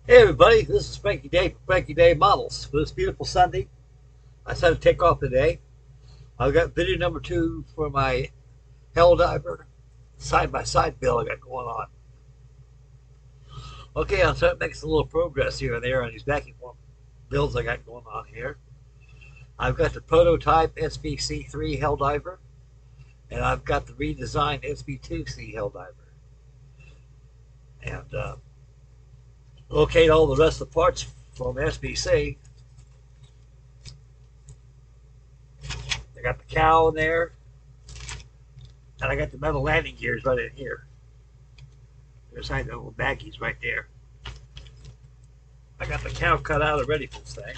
Hey everybody, this is Frankie Day from Frankie Day Models. For this beautiful Sunday, I decided to take off today. I've got video number 2 for my HELLDIVER side-by-side build I got going on. Okay, I'll start making some little progress here and there on these vacuum builds I got going on here. I've got the prototype SBC-3 HELLDIVER, and I've got the redesigned SB2C HELLDIVER. And locate all the rest of the parts from SBC. I got the cowl in there, and I got the metal landing gears right in here. There's like the little baggies right there. I got the cowl cut out and ready for this thing.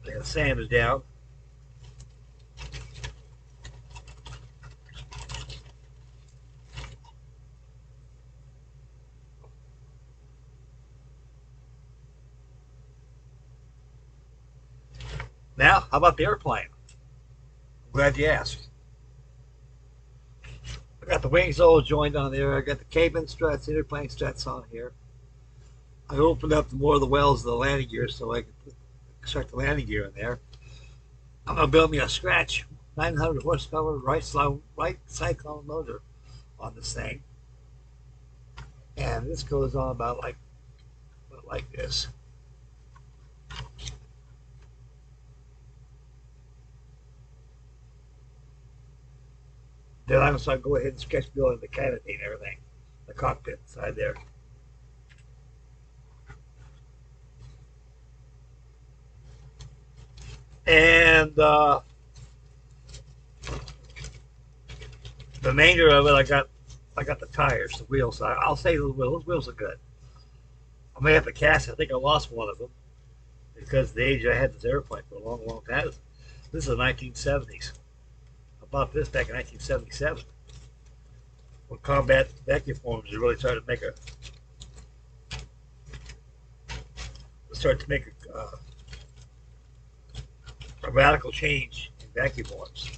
I got the sand is down. Now, how about the airplane? I'm glad you asked. I got the wings all joined on there. I got the cabin struts, interplane struts on here. I opened up more of the wells of the landing gear so I could start the landing gear in there. I'm going to build me a scratch 900 horsepower right cyclone motor on this thing. And this goes on about like this. Then I'm going to go ahead and sketch building the canopy and everything, the cockpit side there. And the remainder of it, I got the tires, the wheels. I'll say those wheels are good. I may have to cast. I think I lost one of them because the age I had this airplane for a long time. This is the 1970s. I bought this back in 1977 when combat vacuum forms really started to make a radical change in vacuum forms.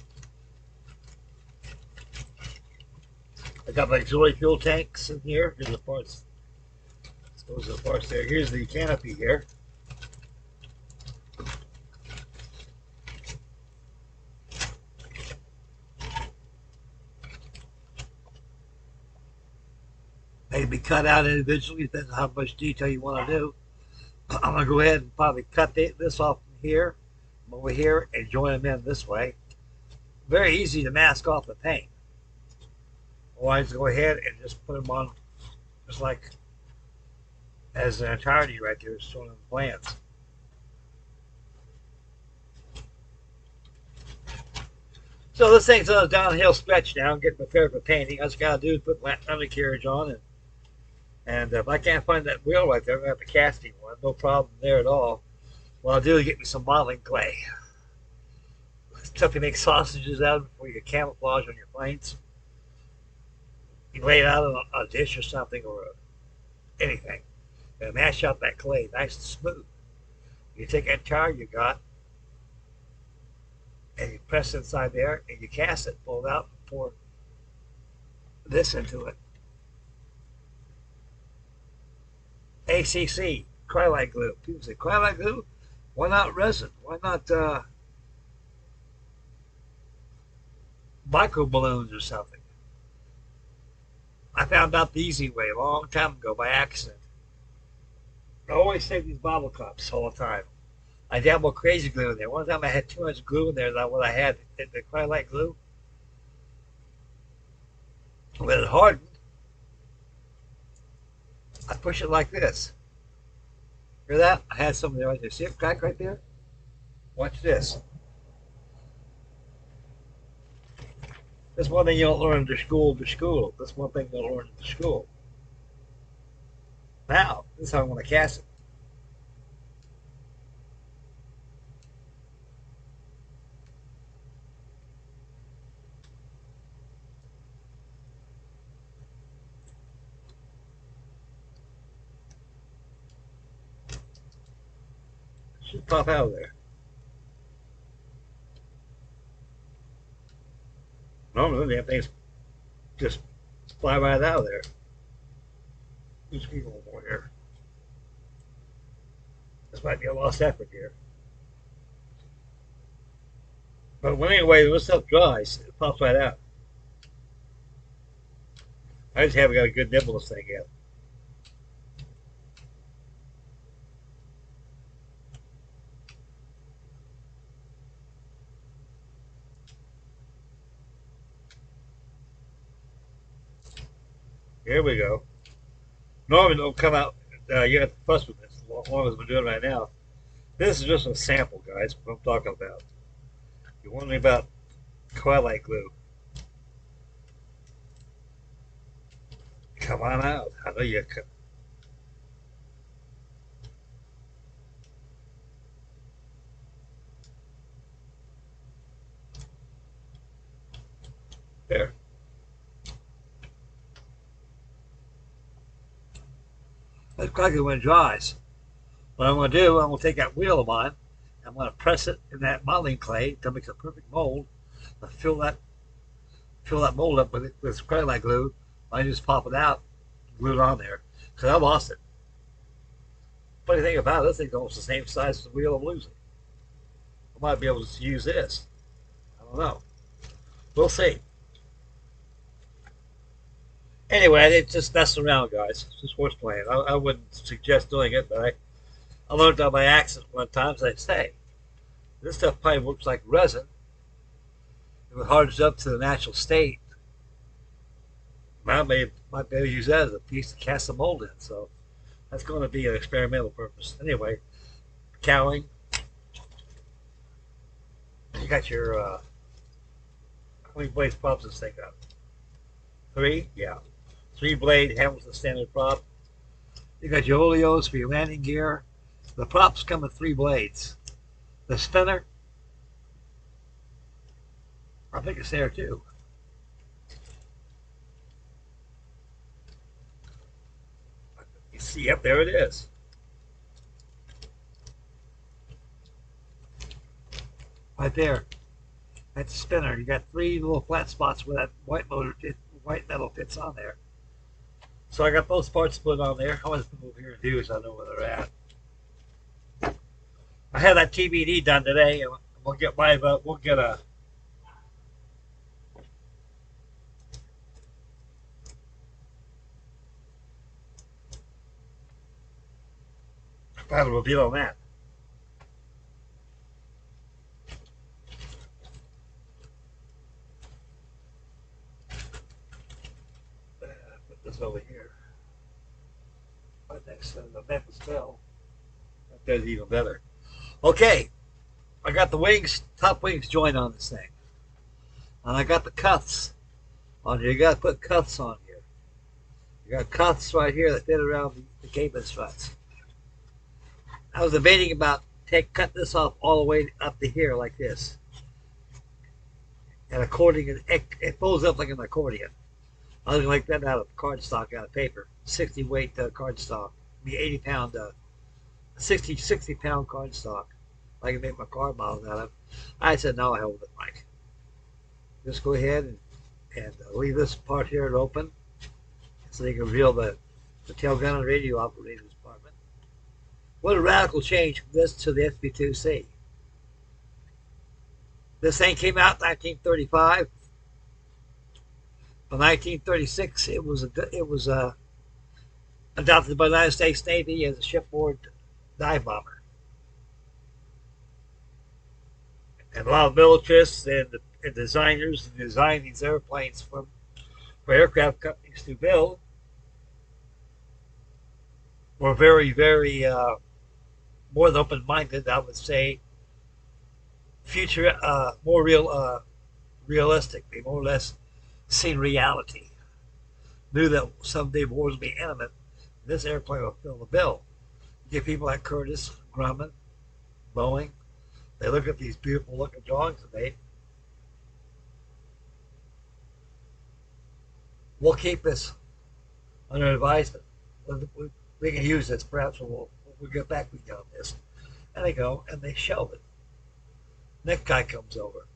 I got my auxiliary fuel tanks in here. Here's the parts. Those are the parts there. Here's the canopy here. They can be cut out individually, depending on how much detail you want to do. I'm going to go ahead and probably cut this off from here, over here, and join them in this way. Very easy to mask off the paint. Otherwise, go ahead and just put them on just like as an entirety right there, showing the plans. So this thing's on a downhill stretch now. I'm getting prepared for painting. All I got to do is put undercarriage on, and if I can't find that wheel right there, I'm going to have to casting one. No problem there at all. What I'll do is get me some modeling clay. It's tough to make sausages out before you get camouflage on your planes. You lay it out on a dish or something, or anything, and mash out that clay nice and smooth. You take that tire you got, and you press inside there, and you cast it, pull it out, and pour this into it. ACC, cryolite glue. People say, cryolite glue? Why not resin? Why not micro balloons or something? I found out the easy way a long time ago by accident. I always save these bottle cups all the time. I dabbled crazy glue in there. One time I had too much glue in there than what I had, the cryolite glue. When it hardened, I push it like this. Hear that? I had some there right there. See it crack right there? Watch this. That's one thing you don't learn to school. That's one thing you don't learn to school. Now, this is how I'm going to cast it. Should pop out of there. Normally, the things just fly right out of there. Let's keep a little more here. This might be a lost effort here. But when anyway, when this stuff dries, it pops right out. I just haven't got a good nibble of this thing yet. Here we go. Normally it'll come out, you have to fuss with this as long as we're doing right now. This is just a sample, guys, what I'm talking about. You're wondering about twilight glue. Come on out. I know you can. There. That's exactly when it dries. What I'm going to do, I'm going to take that wheel of mine, I'm going to press it in that modeling clay to make a perfect mold. I fill that mold up with twilight glue. I just pop it out, glue it on there, because I lost it. Funny thing about it, this thing's almost the same size as the wheel I'm losing. I might be able to use this. I don't know. We'll see. Anyway, it's just messing around, guys. It's just horse playing. I wouldn't suggest doing it, but I learned on my accident one time, as I say. This stuff probably works like resin. If it hardens up to the natural state, I might be able to use that as a piece to cast a mold in. So that's going to be an experimental purpose. Anyway, cowling. You got your, how many blades props this thing got? 3? Yeah. 3-blade Hamilton standard prop. You got your oleos for your landing gear. The props come with 3 blades. The spinner, I think it's there too. You see, yep, there it is. Right there. That's the spinner. You got 3 little flat spots where that white metal fits on there. So I got those parts put on there. I want to put them over here and do so I know where they're at. I had that TBD done today, and we'll get a final reveal on that. Put this over here. Right next to the Memphis Bell. That does even better. Okay, I got the wings, top wings joint on this thing. And I got the cuffs on here. You got to put cuffs on here. You got cuffs right here that fit around the cabin struts. I was debating about cut this off all the way up to here like this. An accordion, it folds up like an accordion. I was going to make that out of cardstock, out of paper. 60 weight cardstock. Be 80 pound, 60 pound cardstock. I can make my car models out of. I said, no, hell with it, Mike. Just go ahead and leave this part here open so you can reveal the tail gun and radio operator's department. What a radical change from this to the SB2C. This thing came out in 1935. By 1936, it was adopted by the United States Navy as a shipboard dive bomber. And a lot of militarists and designers design these airplanes for aircraft companies to build were very, very more than open-minded, I would say, future, more realistic. They more or less seen reality. Knew that someday wars would be imminent. This airplane will fill the bill. You get people like Curtiss, Grumman, Boeing. They look at these beautiful looking drawings they made. We'll keep this under advisement. We can use this. Perhaps when we get back, we get on this. And they go and they shelve it. Next guy comes over.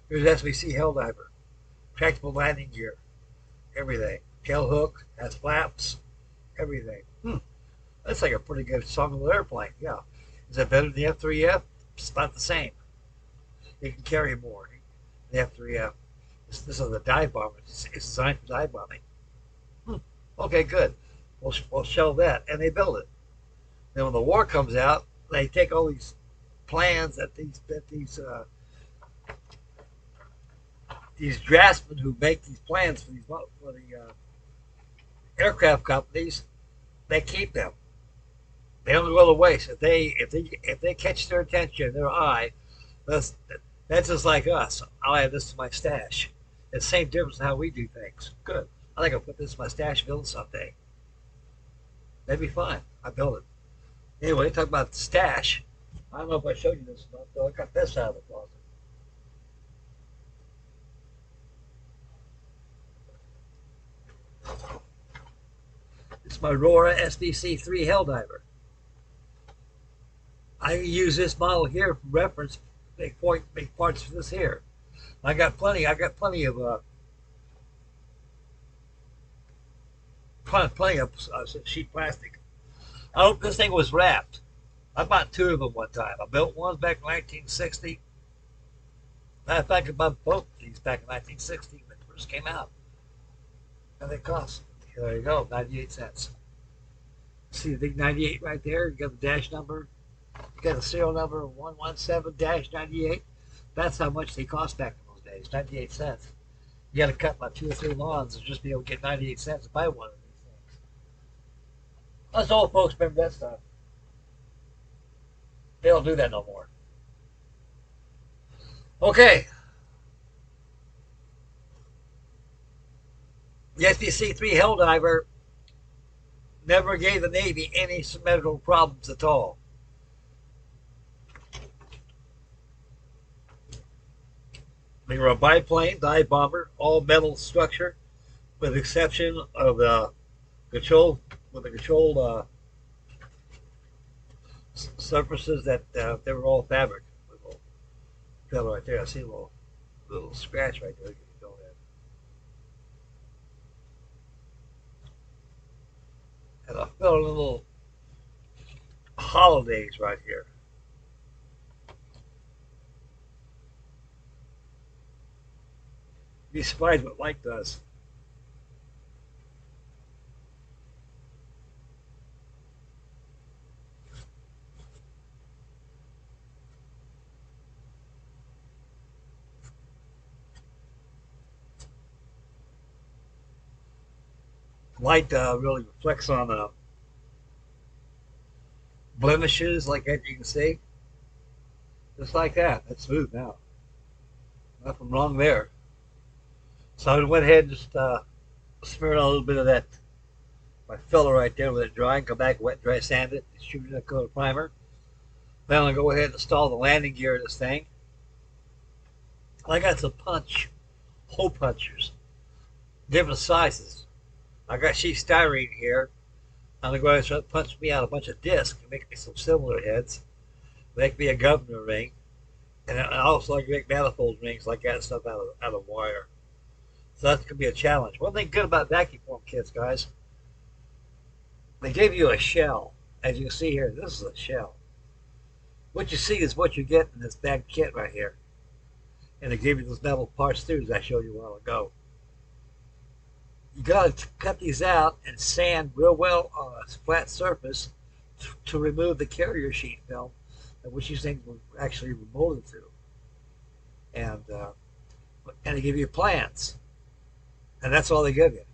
Here's SBC HELLDIVER. Practical landing gear. Everything. tail hook, has flaps, everything. That's like a pretty good little airplane. Yeah. Is that better than the F3F? It's about the same. It can carry more than the F3F. This is a dive bomber. It's designed for dive bombing. Okay, good. We'll shelve that, and they build it. Then when the war comes out, they take all these plans that these draftsmen who make these plans for the aircraft companies, they keep them. They don't go to waste. If they catch their attention, their eye, that's just like us. I'll add this to my stash. It's the same difference in how we do things. Good. I think I'll put this in my stash and build it someday. That'd be fine. I build it. Anyway, talk about the stash. I don't know if I showed you this or not, though. I got this out of the closet. It's my Aurora SBC-3 HELLDIVER. I use this model here for reference. Make parts for this here. I got plenty of sheet plastic. I hope this thing was wrapped. I bought 2 of them one time. I built one back in 1960. Matter of fact, I bought both of these back in 1960 when they first came out. And they cost. There you go, 98 cents. See the big 98 right there? You got the dash number. You got the serial number 117-98. That's how much they cost back in those days, 98 cents. You got to cut about 2 or 3 lawns to just be able to get 98 cents to buy one of these things. Us old folks remember that stuff. They don't do that no more. Okay. The SBC-3 HELLDIVER never gave the Navy any symmetrical problems at all. They were a biplane dive bomber, all metal structure, with the exception of the control surfaces that they were all fabric. Little fellow right there. I see a little scratch right there. And I felt a little holidays right here. Be surprised what light does. Light really reflects on blemishes like that. You can see, just like that. That's smooth now. Nothing wrong there. So I went ahead and just smeared on a little bit of that my filler right there, let it dry, and come back, wet, dry, sand it, distribute that coat of primer. Then I'll go ahead and install the landing gear of this thing. I got some hole punchers, different sizes. I got sheet styrene here. I'm going to go ahead and try to punch me out a bunch of discs and make me some cylinder heads, make me a governor ring, and I also like to make manifold rings like that, stuff out of wire. So that's going to be a challenge. One thing good about vacuum form kits, guys, they give you a shell. As you can see here, this is a shell. What you see is what you get in this bag kit right here. And they give you those metal parts too, as I showed you a while ago. You got to cut these out and sand real well on a flat surface to remove the carrier sheet film, which these things were actually molded through. And they give you plans. And that's all they give you.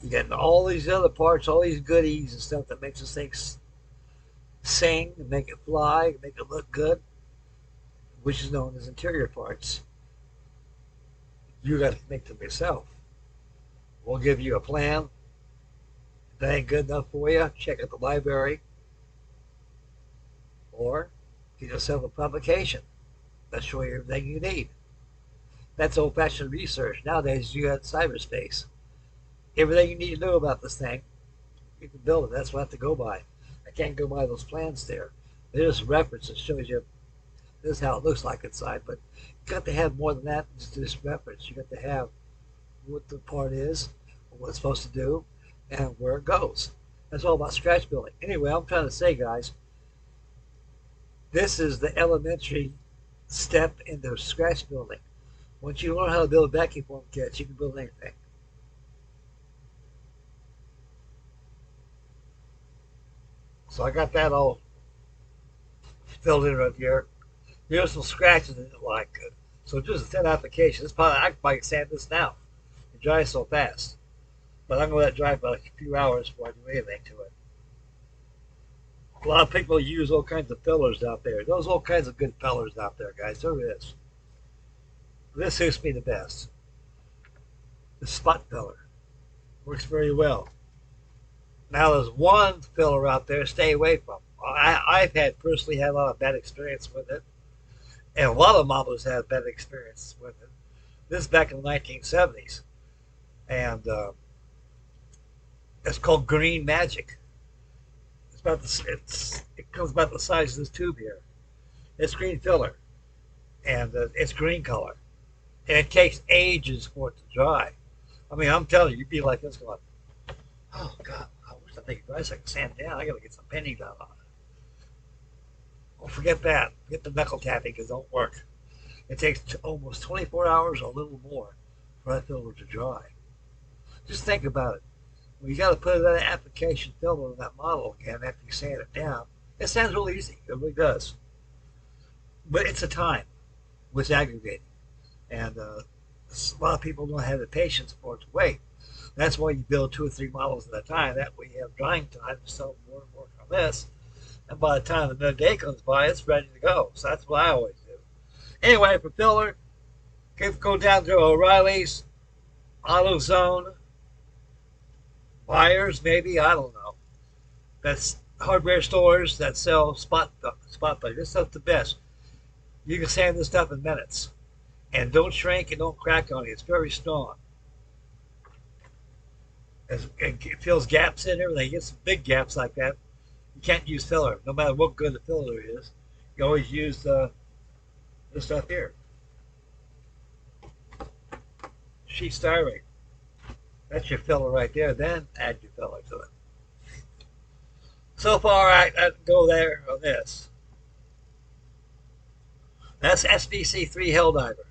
You get all these other parts, all these goodies and stuff that makes this thing sing and make it fly, and make it look good, which is known as interior parts. You got to make them yourself. We'll give you a plan. If that ain't good enough for you, check out the library. Or get yourself a publication. That'll show you everything you need. That's old-fashioned research. Nowadays, you got cyberspace. Everything you need to know about this thing, you can build it. That's what I have to go by. I can't go by those plans there. There's a reference that shows you this is how it looks like inside, but you got to have more than that than just this reference. You got to have what the part is, what it's supposed to do, and where it goes. That's all about scratch building. Anyway, I'm trying to say, guys, this is the elementary step into scratch building. Once you learn how to build vacuum form kits, you can build anything. So I got that all filled in right here. Here's some scratches in it like it. So just a 10 application. I can probably sand this now. It dries so fast. But I'm going to let it dry for a few hours before I do anything to it. A lot of people use all kinds of fillers out there. There's all kinds of good fillers out there, guys. There is. This suits me the best. The spot filler. Works very well. Now there's one filler out there, stay away from. I've personally had a lot of bad experience with it. And a lot of modelers had bad experience with it. This is back in the 1970s. And it's called Green Magic. It comes about the size of this tube here. It's green filler. And it's green color. And it takes ages for it to dry. I mean, I'm telling you, you'd be like this going, oh, God, I wish I think it dries. I can sand it down. I got to get some pennies out on it. Well, forget that. Forget the knuckle tapping because it don't work. It takes almost 24 hours or a little more for that filler to dry. Just think about it. When you got to put that application filler in that model again after you sand it down, it sounds really easy. It really does. But it's a time, which is aggravating. And a lot of people don't have the patience for it to wait. That's why you build 2 or 3 models at a time. That way you have drying time to sell more and more on this. And by the time the day comes by, it's ready to go. So that's what I always do. Anyway, for filler, go down to O'Reilly's, AutoZone, Buyers, maybe, I don't know. That's hardware stores that sell spot filler. This stuff's the best. You can sand this stuff in minutes. And don't shrink and don't crack on it. It's very strong. It fills gaps in everything. You get some big gaps like that. You can't use filler. No matter what good the filler is, you always use this stuff here. Sheet styrene. That's your filler right there. Then add your filler to it. So far, I go there on this. That's SBC-3 HELLDIVER.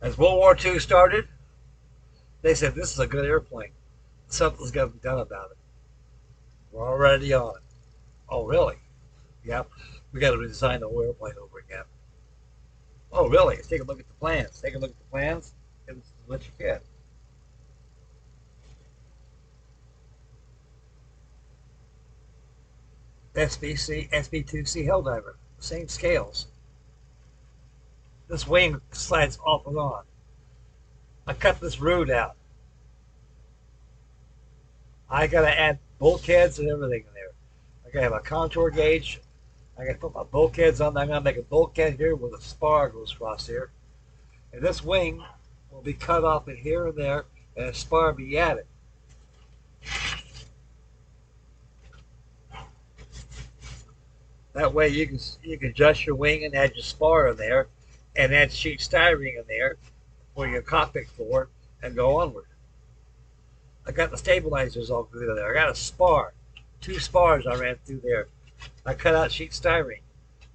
As World War II started, they said this is a good airplane. Something's got to be done about it. We're already on it. Oh, really? Yeah. We got to redesign the whole airplane over again. Oh, really? Let's take a look at the plans. Take a look at the plans, and this is what you get. SB2C HELLDIVER. Same scales. This wing slides off and on. I cut this root out. I gotta add bulkheads and everything in there. I gotta have a contour gauge. I gotta put my bulkheads on. I'm gonna make a bulkhead here with a spar goes across here. And this wing will be cut off in here and there, and a spar be added. That way you can adjust your wing and add your spar in there, and add sheet styrene in there for your cockpit floor, and go onward. I got the stabilizers all through there. I got a spar, 2 spars I ran through there. I cut out sheet styrene.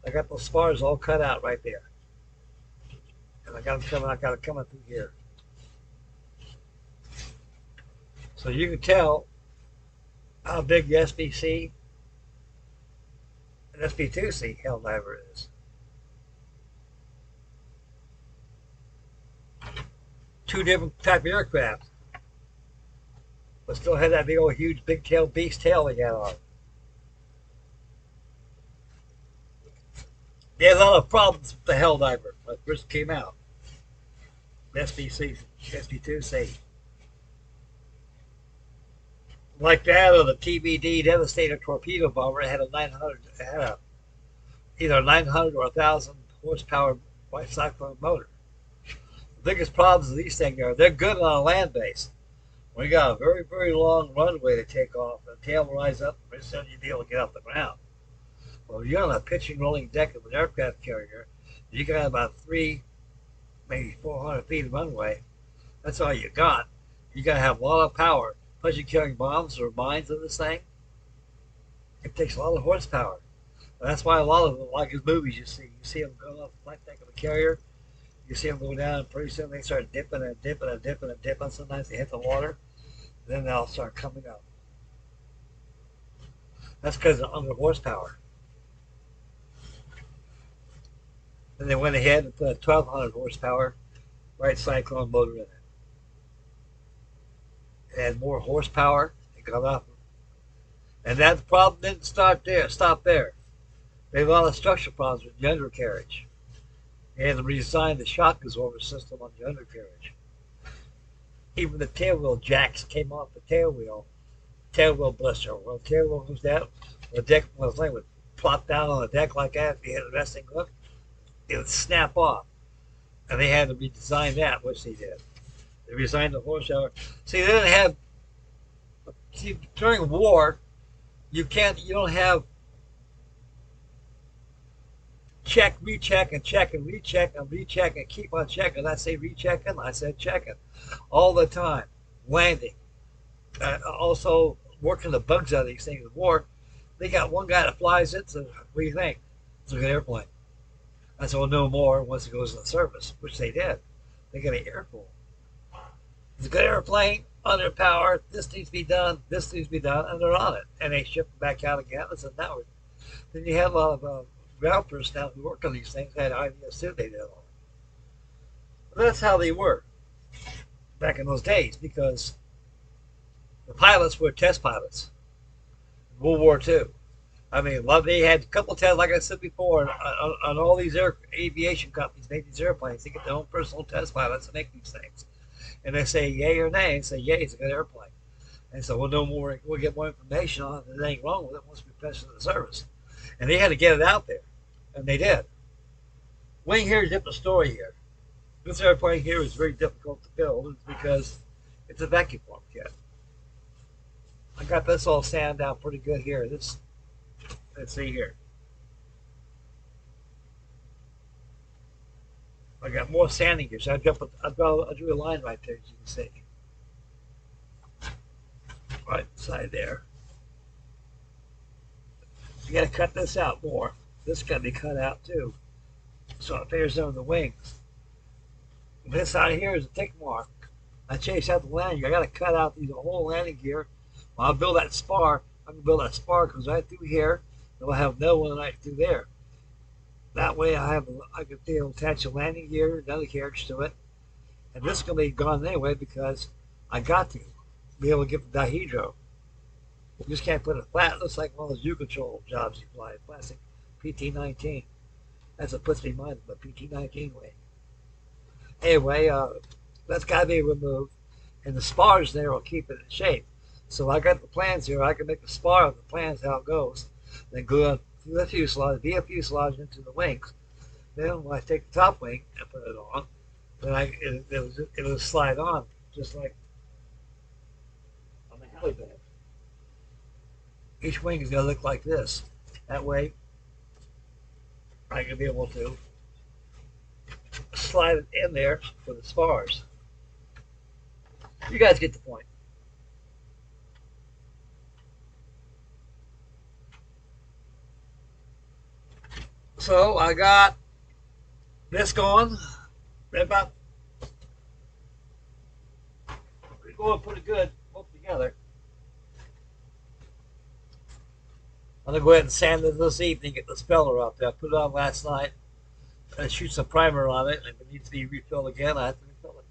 I got those spars all cut out right there, and I got them coming through here. So you can tell how big the SBC and SB2C HELLDIVER is. 2 different type of aircraft, but still had that big old huge big tail beast tail they got on it. They had a lot of problems with the HELLDIVER when it first came out. SB2C. Like that of the TBD Devastator torpedo bomber, it had a 900. It had either a 900 or 1,000 horsepower white cyclone motor. The biggest problems of these things are they're good on a land base. We got a very, very long runway to take off, and the tail will rise up, and pretty soon you'll be able to get off the ground. Well, you're on a pitching rolling deck of an aircraft carrier. You got about 3, maybe 400 feet of runway. That's all you got. You got to have a lot of power. Plus, you're carrying bombs or mines in this thing. It takes a lot of horsepower. And that's why a lot of them, like in movies, you see them go off the flight deck of a carrier. You see them go down, and pretty soon they start dipping and dipping and dipping and dipping. Sometimes they hit the water, and then they'll start coming up. That's because of under horsepower. Then they went ahead and put a 1200 horsepower right cyclone motor in it. It had more horsepower. It got up. And that problem didn't stop there. They had a lot of structural problems with the undercarriage. They had to redesign the shock absorber system on the undercarriage. Even the tailwheel jacks came off the tailwheel blister. Well, the tailwheel goes down, the deck would plop down on the deck like that. If you hit a resting hook, it would snap off. And they had to redesign that, which they did. They redesigned the horsepower. See, they didn't have. See, during war, you don't have check, recheck, and check, and recheck, and recheck, and keep on checking. I say rechecking, I said checking. All the time. Landing. Also, working the bugs out of these things in war. They got one guy that flies it, so what do you think? It's a good airplane. I said, we'll know more once it goes in the service, which they did. They got an airport. It's a good airplane, under power, this needs to be done, this needs to be done, and they're on it. And they ship it back out again. I said, now then you had a lot of ground personnel who worked on these things, had ideas too, they did all. But that's how they were back in those days, because the pilots were test pilots in World War II. I mean, they had a couple of tests, like I said before, on all these aviation companies make these airplanes. They get their own personal test pilots to make these things. And they say yay or nay, and say yay, it's a good airplane. And so we'll know more, we'll get more information on it. There ain't wrong with it once we press it in the service. And they had to get it out there, and they did. Wing here is a different story here. This airplane here is very difficult to build because it's a vacuum form kit. I got this all sanded down pretty good here. Let's see here. I got more sanding here, so I drew a line right there, as you can see. Right side there. You got to cut this out more. This got to be cut out too, so it pairs over the wings. This side here is a tick mark. I chased out the landing gear. I got to cut out the whole landing gear. When I build that spar, I can build that spar because right through here, and we'll have no one right through there. That way I can be able to attach a landing gear, another carriage to it. And this is going to be gone anyway because I got to be able to get the dihedro. You just can't put it flat. It looks like one of those U-control jobs you fly, plastic PT-19. That's what puts me in mind of the PT-19 wing. Anyway, that's got to be removed. And the spars there will keep it in shape. So I got the plans here. I can make the spar of the plans how it goes. Then glue on the fuselage, via fuselage into the wings. Then when I take the top wing and put it on, then it will slide on just like on the HELLDIVER. Each wing is going to look like this. That way, I can be able to slide it in there for the spars. You guys get the point. So I got this going. We're going pretty good both together. I'm going to go ahead and sand it this evening, get the speller out there. I put it on last night. I shoot some primer on it, and if it needs to be refilled again, I have to refill it.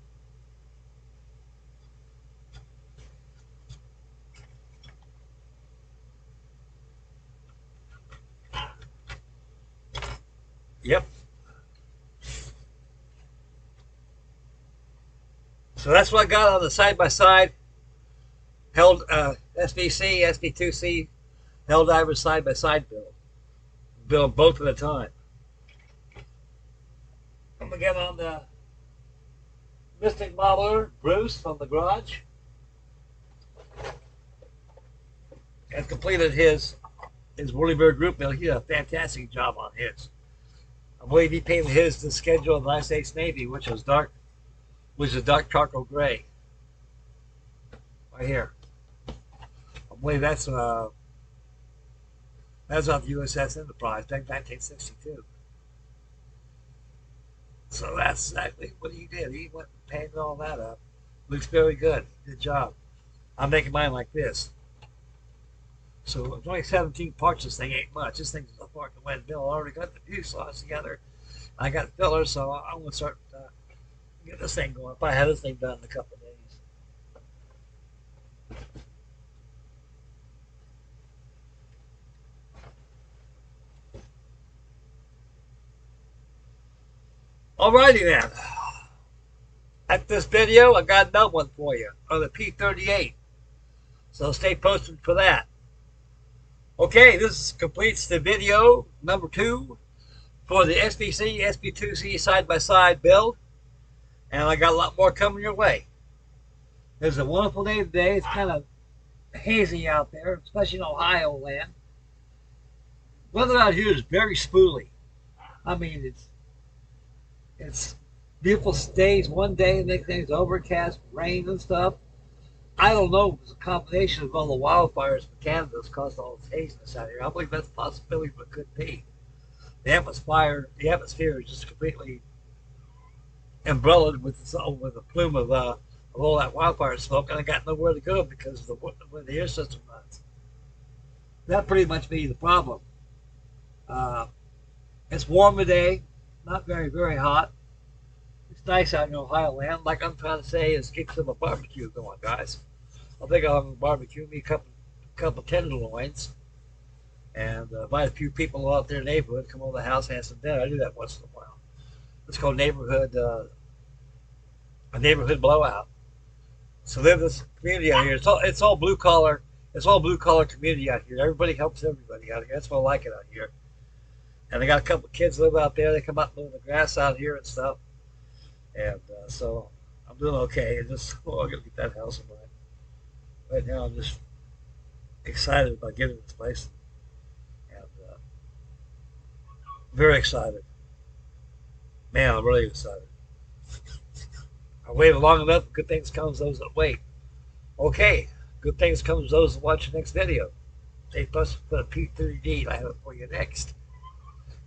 Yep. So that's what I got on the side-by-side SB2C, HELLDIVER side-by-side build. Build both at a time. I'm going to get on the Mystic modeler, Bruce, from the garage. And completed his Whirlybird group build. He did a fantastic job on his. I believe he painted his to schedule of the United States Navy, which is dark charcoal gray. right here. I believe that's off the USS Enterprise back in 1962. So that's exactly what he did. He went and painted all that up. Looks very good. Good job. I'm making mine like this. So it's only 17 parts. This thing ain't much. This thing's a fucking wet bill. I already got the fuselage together. I got fillers, so I'm gonna start get this thing going. If I had this thing done in a couple of days. Alrighty then. At this video, I got another one for you on the P-38. So stay posted for that. Okay, this completes the video number 2 for the SBC SB2C side-by-side build. And I got a lot more coming your way. It's a wonderful day today. It's kind of hazy out there, especially in Ohio land. Weather out here is very spooly. I mean, it's beautiful days one day, the next day it's overcast, rain and stuff. I don't know if it's a combination of all the wildfires in Canada that's caused all this haziness out here. I believe that's a possibility, but it could be. The atmosphere is just completely embroiled with a plume of all that wildfire smoke, and I got nowhere to go because of the air system runs. That pretty much be the problem. It's warm today, not very, very hot. It's nice out in Ohio land. Like I'm trying to say is keep some barbecue going, guys. I think I'll have a barbecue, me a couple tenderloins, and invite a few people out there in the neighborhood, come over to the house and have some dinner. I do that once in a while. It's called a neighborhood blowout. So there's this community out here. It's all blue collar. It's all blue collar community out here. Everybody helps everybody out here. That's what I like it out here. And I got a couple of kids live out there. They come out and live in the grass out here and stuff. And so I'm doing okay. I'm gonna get that house in mine. Right now I'm just excited about getting this place. And very excited. Man, I'm really excited. I waited long enough. Good things come to those that wait. Okay, good things come to those that watch the next video. Stay posted for the P-30D. I have it for you next.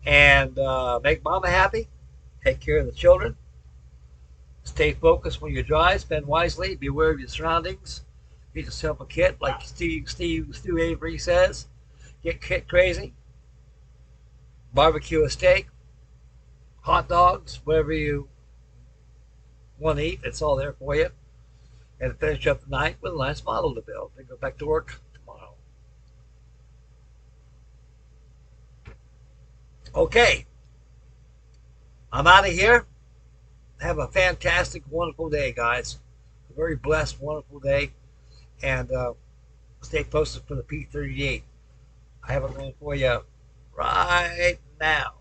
And make mama happy. Take care of the children. Stay focused when you drive. Spend wisely. Be aware of your surroundings. Get yourself a kit, like Stu Avery says. Get kit crazy. Barbecue a steak. Hot dogs, whatever you want to eat, it's all there for you. And finish up the night with a nice model to build. Then go back to work tomorrow. Okay. I'm out of here. Have a fantastic, wonderful day, guys. A very blessed, wonderful day. And stay posted for the P-38. I have it going for you right now.